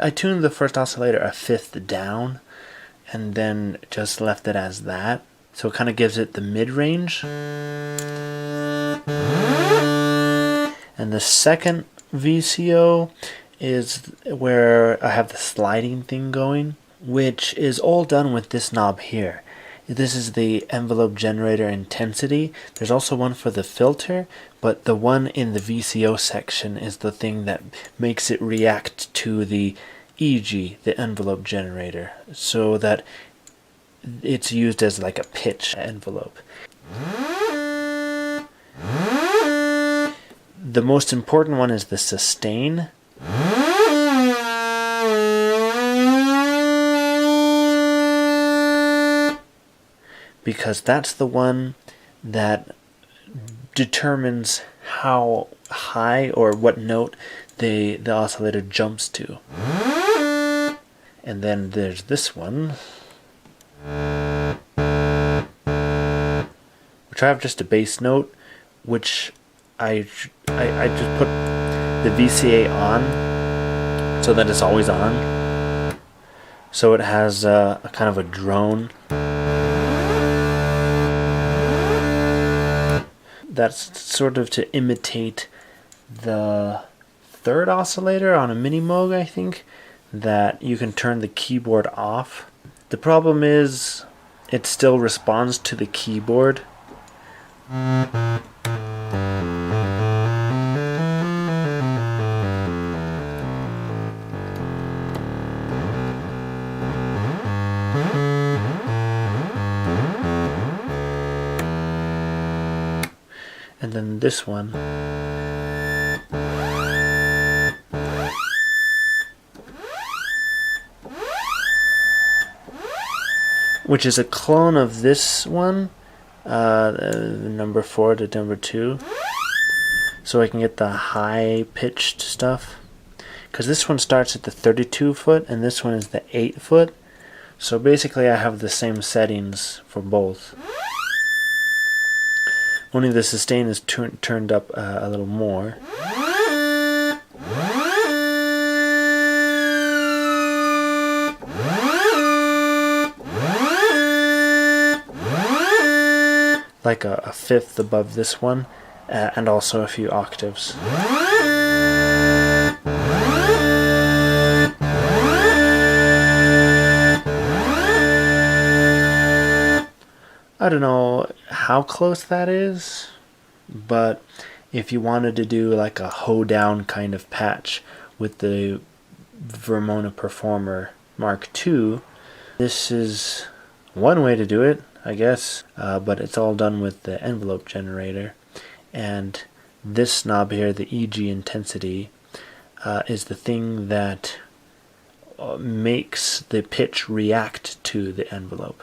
I tuned the first oscillator a fifth down and then just left it as that. So it kind of gives it the mid-range. And the second VCO is where I have the sliding thing going, which is all done with this knob here. This is the envelope generator intensity. There's also one for the filter, but the one in the VCO section is the thing that makes it react to the EG, the envelope generator, so that it's used as like a pitch envelope. The most important one is the sustain. Because that's the one that determines how high or what note the oscillator jumps to. And then there's this one, which I have just a bass note, which I just put the VCA on so that it's always on. So it has a kind of a drone. That's sort of to imitate the third oscillator on a Mini Moog, I think, that you can turn the keyboard off. The problem is it still responds to the keyboard. And then this one, which is a clone of this one, number 4 to number 2, so I can get the high pitched stuff, because this one starts at the 32 foot and this one is the 8 foot, so basically I have the same settings for both. Only the sustain is turned up a little more. Like a fifth above this one, and also a few octaves. I don't know how close that is, but if you wanted to do like a hoedown kind of patch with the Vermona PerFourMer Mark II, this is one way to do it, I guess, but it's all done with the envelope generator. And this knob here, the EG intensity, is the thing that makes the pitch react to the envelope.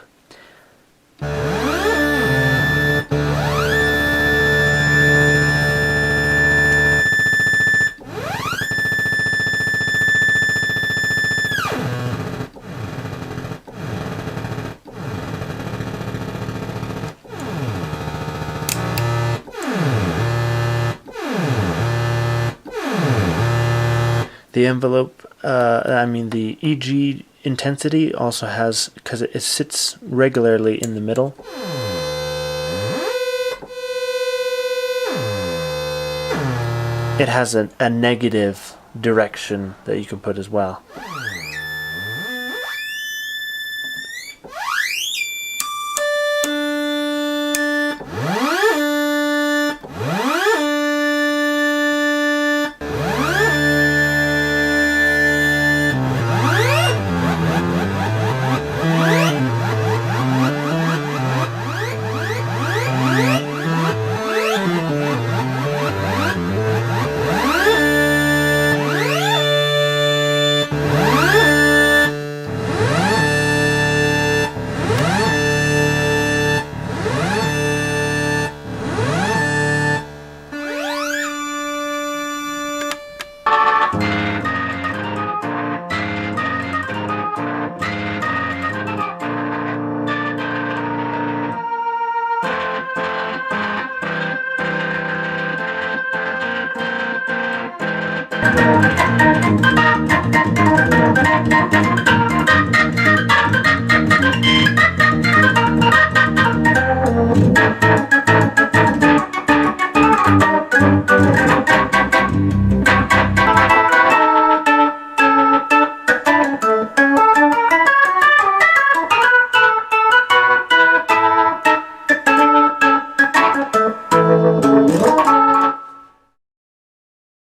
The envelope, the EG intensity also has, because it sits regularly in the middle. It has a negative direction that you can put as well.